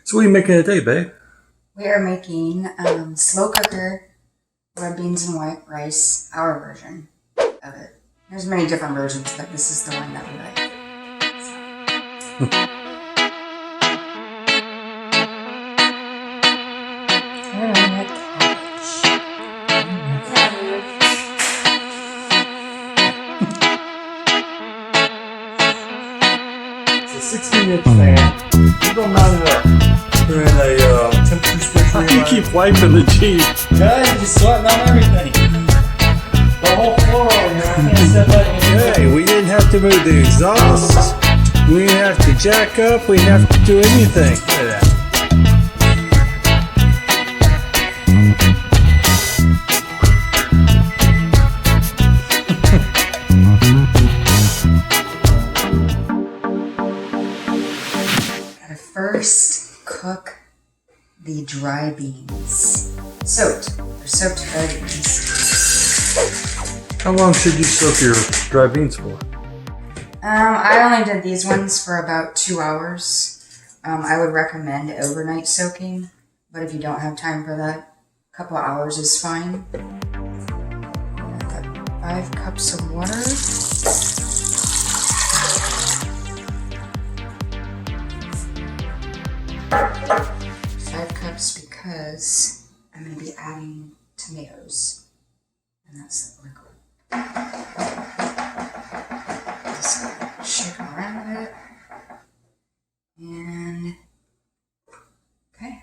So what are you making today, babe? We are making slow cooker red beans and white rice, our version of it. There's many different versions, but this is the one that we like. It's a 16-inch fan. You don't mount it up. We're in a temperature switcher. You keep wiping the Jeep. Yeah, you're just sweating on everything. The whole floor, I can't step out. Hey, we didn't have to move the exhaust. We didn't have to jack up. We didn't have to do anything. Look at that. Gotta first cook the dry beans. Soaked. They're soaked dry beans. How long should you soak your dry beans for? I only did these ones for about 2 hours. I would recommend overnight soaking, but if you don't have time for that, a couple of hours is fine. I've got 5 cups of water. 5 cups because I'm going to be adding tomatoes, and that's the liquid. Just shake around a bit, and okay.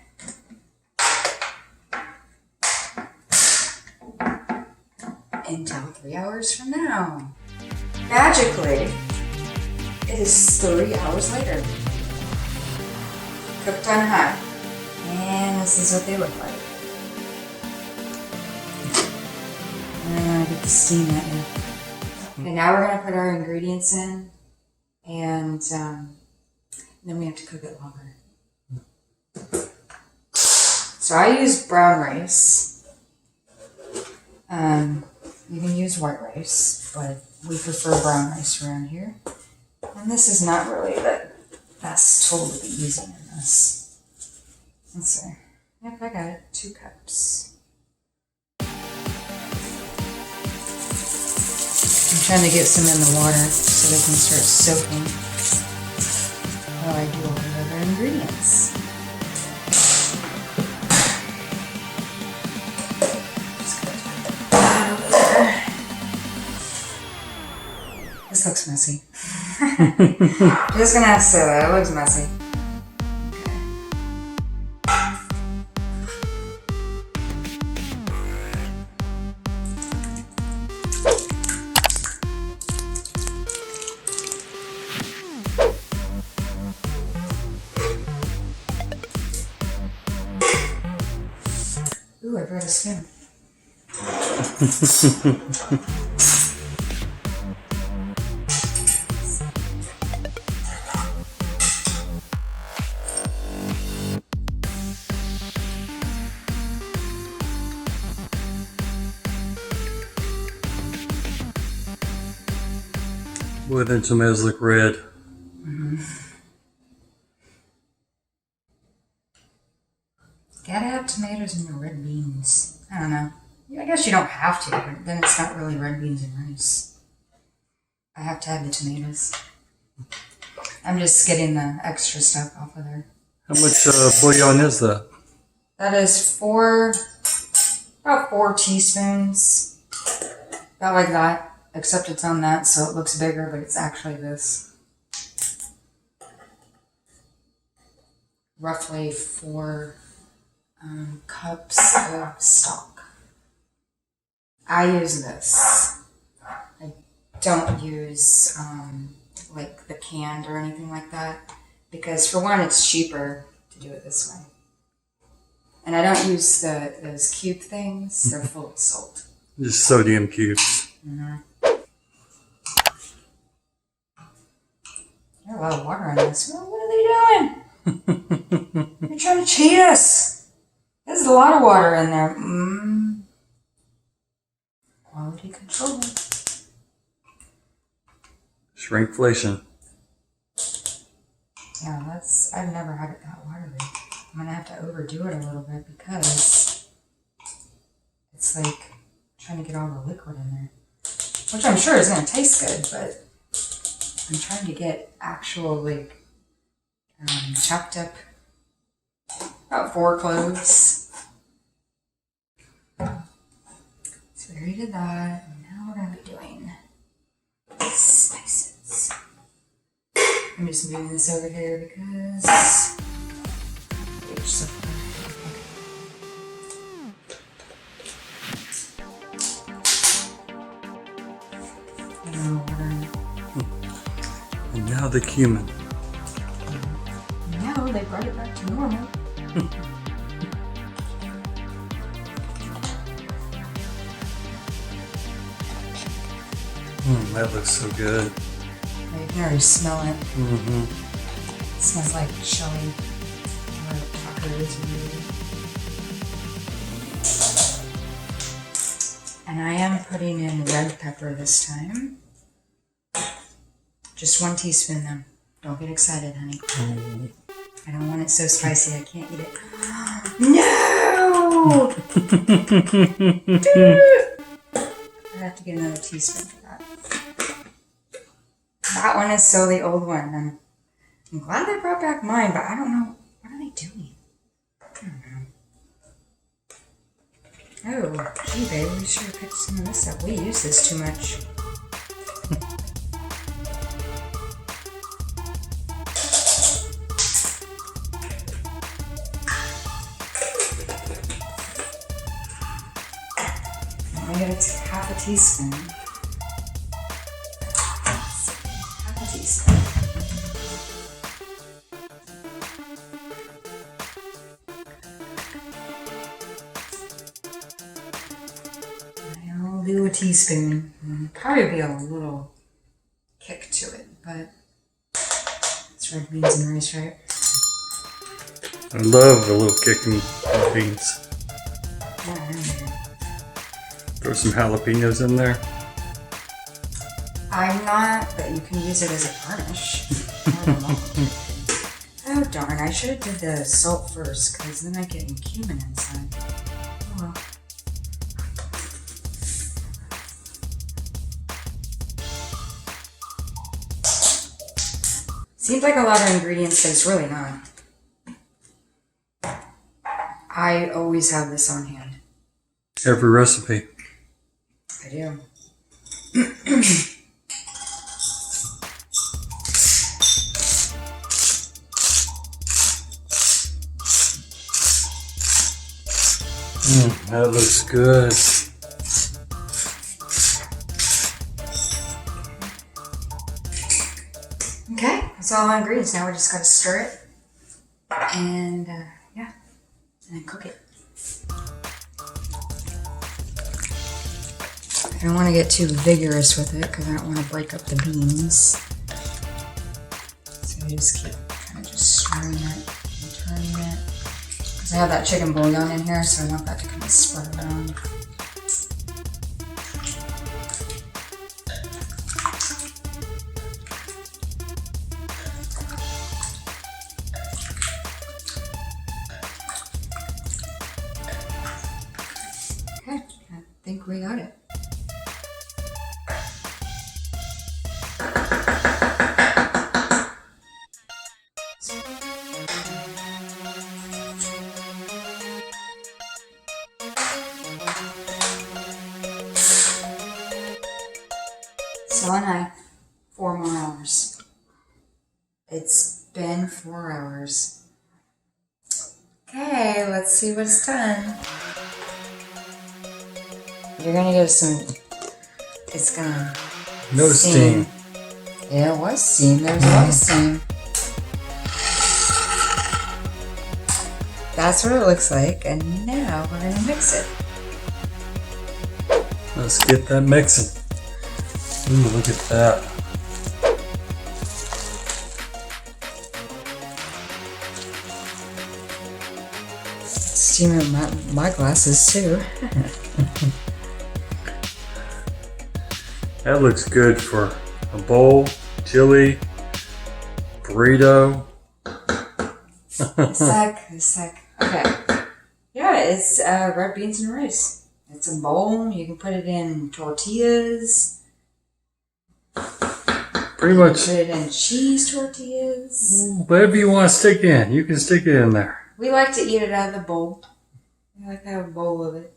Until 3 hours from now. Magically, it is 3 hours later. Cooked on high. And this is what they look like. Get the steam at you. Okay, now we're going to put our ingredients in, and then we have to cook it longer. So I use brown rice. You can use white rice, but we prefer brown rice around here. And this is not really the best tool to be using in this. Let's see. Yep, I got it. 2 cups. I'm trying to get some in the water so they can start soaking while I do all the other ingredients. Just gonna put that over there. This looks messy. Just gonna have to say that. It looks messy. Ooh, I brought a spoon. Boy, then tomatoes look red. Mm-hmm. Gotta have tomatoes in your red beans. I don't know. I guess you don't have to, but then it's not really red beans and rice. I have to have the tomatoes. I'm just getting the extra stuff off of there. How much bouillon is that? That is about 4 teaspoons. About like that, except it's on that, so it looks bigger, but it's actually this. Roughly 4 cups of stock. I use this. I don't use like the canned or anything like that, because for one, it's cheaper to do it this way. And I don't use those cube things. They're full of salt. Just sodium cubes. Mm-hmm. There's a lot of water on this. What are they doing? They're trying to cheat us. There's a lot of water in there. Quality control. Shrinkflation. Yeah, I've never had it that watery. to overdo it a little bit because it's like trying to get all the liquid in there, which I'm sure is going to taste good, but I'm trying to get actual like chopped up about 4 cloves. So we already did that, and now we're going to be doing spices. I'm just moving this over here because it's so far. And now the cumin. No, they brought it back to normal. That looks so good. You can already smell it. Mm-hmm. It smells like chili or tacos. And I am putting in red pepper this time. Just 1 teaspoon though. Don't get excited, honey. I don't want it so spicy I can't eat it. No! I have to get another teaspoon for that. That one is so the old one. I'm glad they brought back mine, but I don't know. What are they doing? I don't know. Oh, gee, babe, we should have picked some of this up. We use this too much. I'm going to get half a teaspoon. Half a teaspoon. I'll do a teaspoon. Probably be a little kick to it, but it's red beans and rice, right? I love the little kicking beans. Yeah, Throw some jalapenos in there. I'm not, but you can use it as a garnish. Oh darn, I should have did the salt first, because then I get cumin inside. Oh well. Seems like a lot of ingredients, but it's really not. I always have this on hand. Every recipe. I do. That looks good. Okay, that's all our ingredients. Now we just gotta stir it and yeah, and then cook it. I don't want to get too vigorous with it because I don't want to break up the beans. So I just keep kind of just stirring it and turning it. Because I have that chicken bouillon in here, so I want that to kind of spread around. Okay, I think we got it. So and I, 4 more hours. It's been 4 hours. Okay, let's see what's done. You're gonna give some, it's gonna No steam. Yeah, it was steam. There was a lot of steam. That's what it looks like, and now we're gonna mix it. Let's get that mixing. Ooh, look at that. Steaming my glasses too. That looks good for a bowl, chili, burrito. A sec. Okay. Yeah, it's red beans and rice. It's a bowl. You can put it in tortillas. Pretty much. Put it in cheese tortillas. Whatever you want to stick in, you can stick it in there. We like to eat it out of the bowl. We like to have a bowl of it.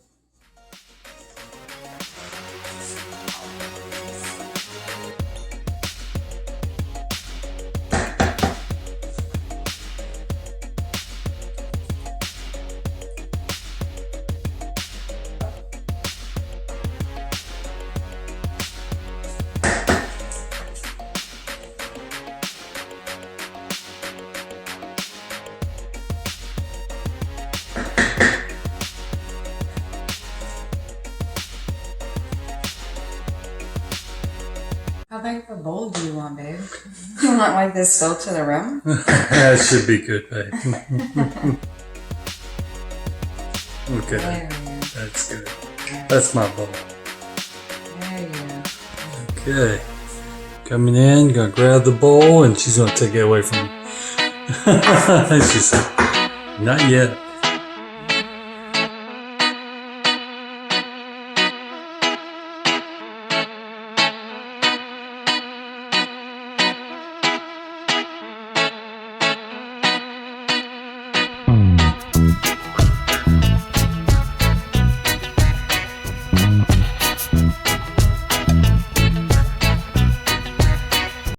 How big of a bowl do you want, babe? You want like this filled to the rim? That should be good, babe. Okay, There we go. that's good. That's my bowl. There you go. Okay, coming in, gonna grab the bowl, and she's gonna take it away from me. She said, "Not yet."